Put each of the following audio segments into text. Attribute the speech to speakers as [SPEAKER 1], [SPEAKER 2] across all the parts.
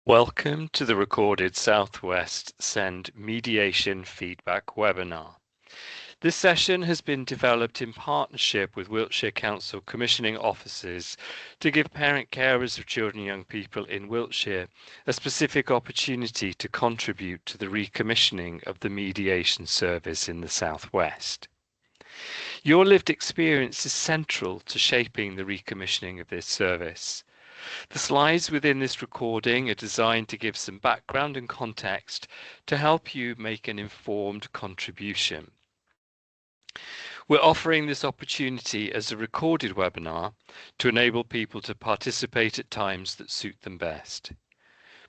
[SPEAKER 1] Welcome to the recorded Southwest Send Mediation Feedback webinar. This session has been developed in partnership with Wiltshire Council commissioning officers to give parent carers of children and young people in Wiltshire a specific opportunity to contribute to the recommissioning of the mediation service in the Southwest. Your lived experience is central to shaping the recommissioning of this service. The slides within this recording are designed to give some background and context to help you make an informed contribution. We're offering this opportunity as a recorded webinar to enable people to participate at times that suit them best.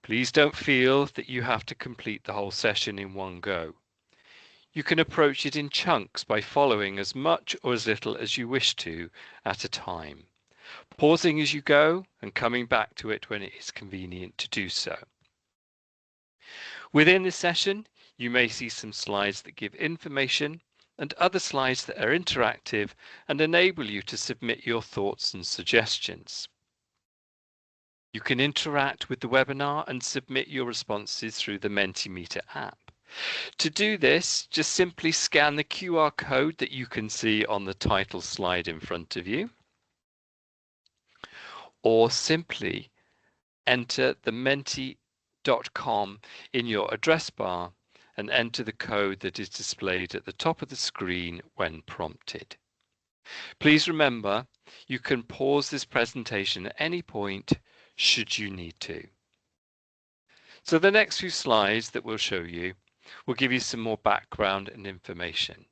[SPEAKER 1] Please don't feel that you have to complete the whole session in one go. You can approach it in chunks by following as much or as little as you wish to at a time, pausing as you go and coming back to it when it is convenient to do so. Within this session, you may see some slides that give information and other slides that are interactive and enable you to submit your thoughts and suggestions. You can interact with the webinar and submit your responses through the Mentimeter app. To do this, just simply scan the QR code that you can see on the title slide in front of you, or simply enter the menti.com in your address bar and enter the code that is displayed at the top of the screen when prompted. Please remember, you can pause this presentation at any point should you need to. So the next few slides that we'll show you will give you some more background and information.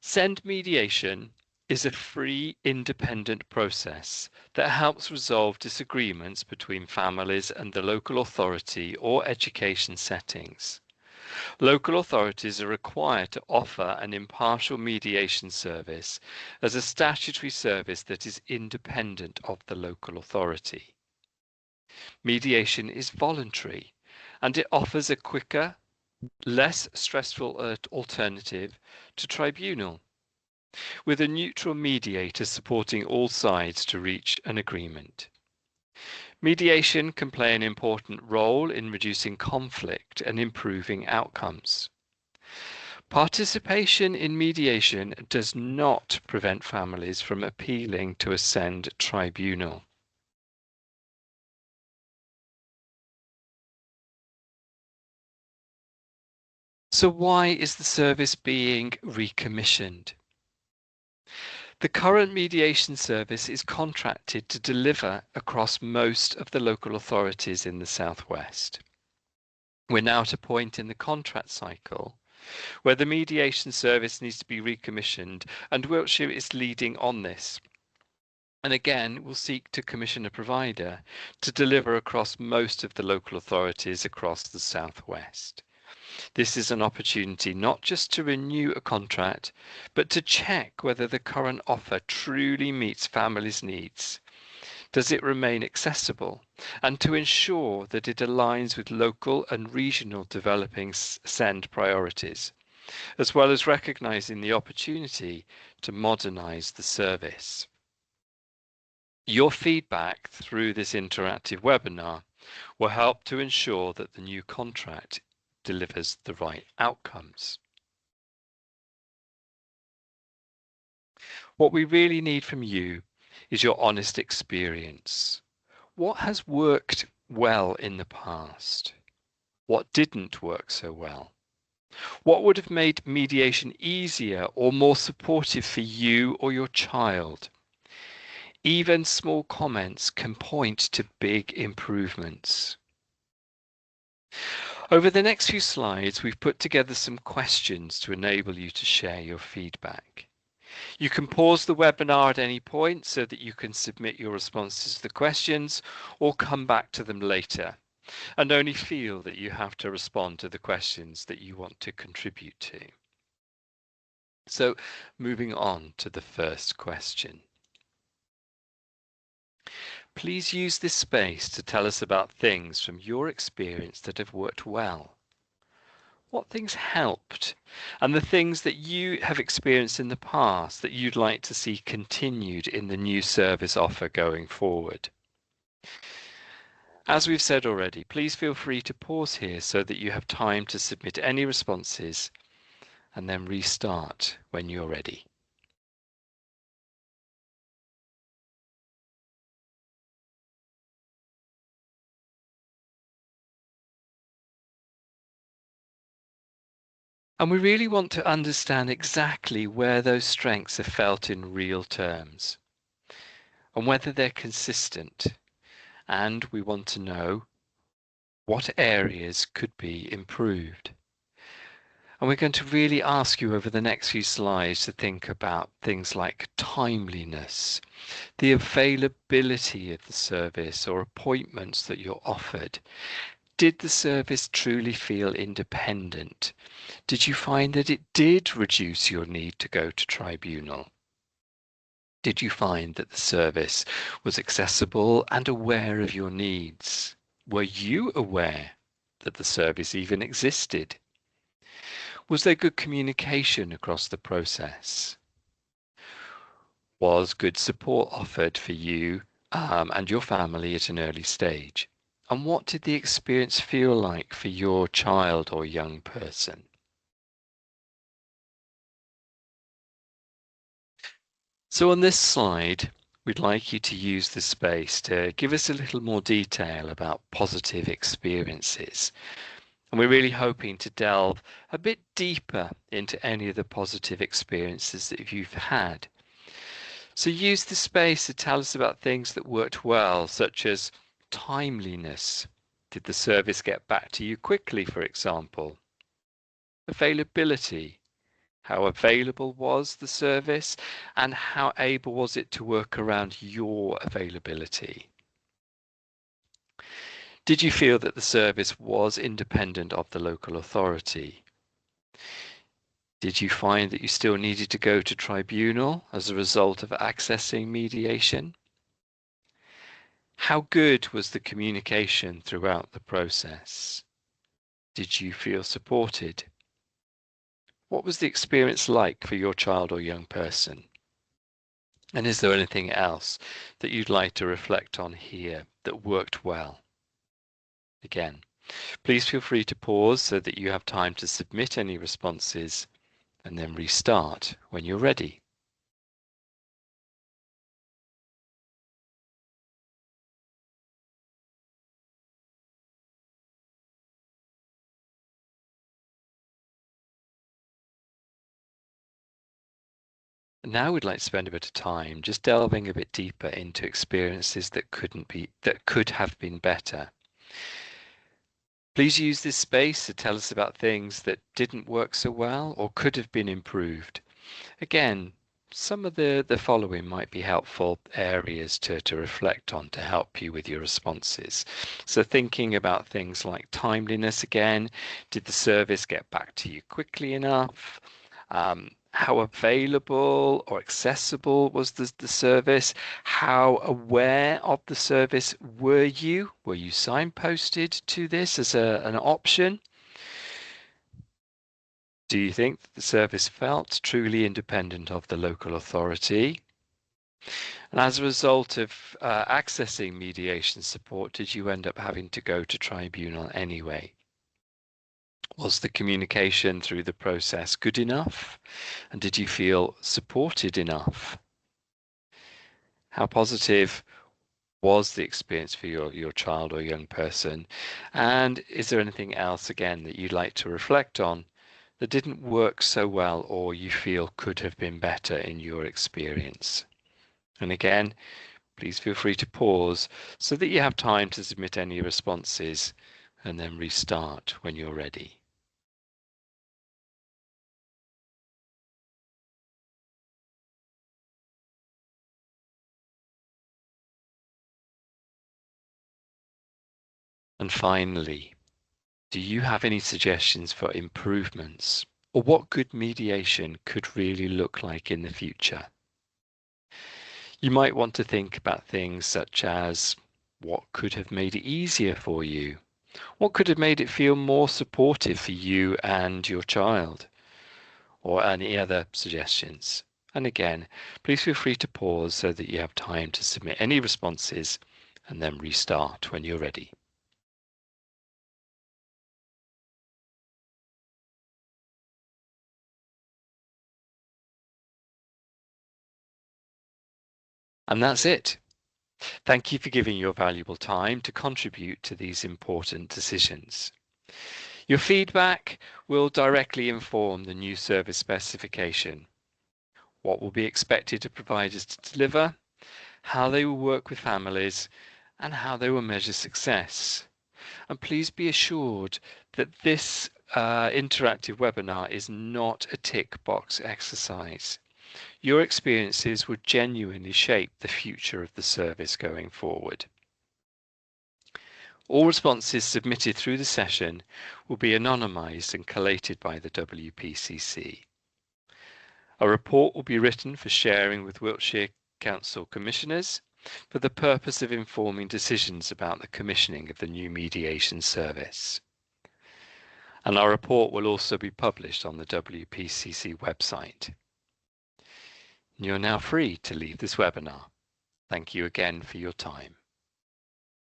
[SPEAKER 1] Send Mediation is a free, independent process that helps resolve disagreements between families and the local authority or education settings. Local authorities are required to offer an impartial mediation service as a statutory service that is independent of the local authority. Mediation is voluntary, and it offers a quicker, less stressful alternative to tribunal, with a neutral mediator supporting all sides to reach an agreement. Mediation can play an important role in reducing conflict and improving outcomes. Participation in mediation does not prevent families from appealing to a Send tribunal. So why is the service being recommissioned? The current mediation service is contracted to deliver across most of the local authorities in the Southwest. We're now at a point in the contract cycle where the mediation service needs to be recommissioned, and Wiltshire is leading on this. And again, we'll seek to commission a provider to deliver across most of the local authorities across the Southwest. This is an opportunity not just to renew a contract, but to check whether the current offer truly meets families' needs. Does it remain accessible? And to ensure that it aligns with local and regional developing Send priorities, as well as recognizing the opportunity to modernize the service. Your feedback through this interactive webinar will help to ensure that the new contract delivers the right outcomes. What we really need from you is your honest experience. What has worked well in the past? What didn't work so well? What would have made mediation easier or more supportive for you or your child? Even small comments can point to big improvements. Over the next few slides, we've put together some questions to enable you to share your feedback. You can pause the webinar at any point so that you can submit your responses to the questions or come back to them later, and only feel that you have to respond to the questions that you want to contribute to. So, moving on to the first question. Please use this space to tell us about things from your experience that have worked well. what things helped, and the things that you have experienced in the past that you'd like to see continued in the new service offer going forward. As we've said already, please feel free to pause here so that you have time to submit any responses and then restart when you're ready. And we really want to understand exactly where those strengths are felt in real terms and whether they're consistent. And we want to know what areas could be improved. And we're going to really ask you over the next few slides to think about things like timeliness, the availability of the service or appointments that you're offered. Did the service truly feel independent? Did you find that it did reduce your need to go to tribunal? Did you find that the service was accessible and aware of your needs? Were you aware that the service even existed? Was there good communication across the process? Was good support offered for you and your family at an early stage? And what did the experience feel like for your child or young person? So on this slide, we'd like you to use the space to give us a little more detail about positive experiences. And we're really hoping to delve a bit deeper into any of the positive experiences that you've had. So use the space to tell us about things that worked well, such as timeliness. Did the service get back to you quickly, for example? Availability. How available was the service and how able was it to work around your availability? Did you feel that the service was independent of the local authority? Did you find that you still needed to go to tribunal as a result of accessing mediation? How good was the communication throughout the process? Did you feel supported? What was the experience like for your child or young person? And is there anything else that you'd like to reflect on here that worked well? Again, please feel free to pause so that you have time to submit any responses and then restart when you're ready. Now we'd like to spend a bit of time just delving a bit deeper into experiences that could have been better. Please use this space to tell us about things that didn't work so well or could have been improved. Again, some of the following might be helpful areas to reflect on to help you with your responses. So thinking about things like timeliness again, did the service get back to you quickly enough? How available or accessible was the service? How aware of the service were you? Were you signposted to this as an option? Do you think that the service felt truly independent of the local authority? And as a result of accessing mediation support, did you end up having to go to tribunal anyway? Was the communication through the process good enough? And did you feel supported enough? How positive was the experience for your child or young person? And is there anything else, again, that you'd like to reflect on that didn't work so well or you feel could have been better in your experience? And again, please feel free to pause so that you have time to submit any responses and then restart when you're ready. And finally, do you have any suggestions for improvements or what good mediation could really look like in the future? You might want to think about things such as what could have made it easier for you? What could have made it feel more supportive for you and your child? Or any other suggestions? And again, please feel free to pause so that you have time to submit any responses and then restart when you're ready. And that's it. Thank you for giving your valuable time to contribute to these important decisions. Your feedback will directly inform the new service specification, what will be expected of providers to deliver, how they will work with families, and how they will measure success. And please be assured that this interactive webinar is not a tick box exercise. Your experiences will genuinely shape the future of the service going forward. All responses submitted through the session will be anonymised and collated by the WPCC. A report will be written for sharing with Wiltshire Council Commissioners for the purpose of informing decisions about the commissioning of the new mediation service. And our report will also be published on the WPCC website. You're now free to leave this webinar. Thank you again for your time.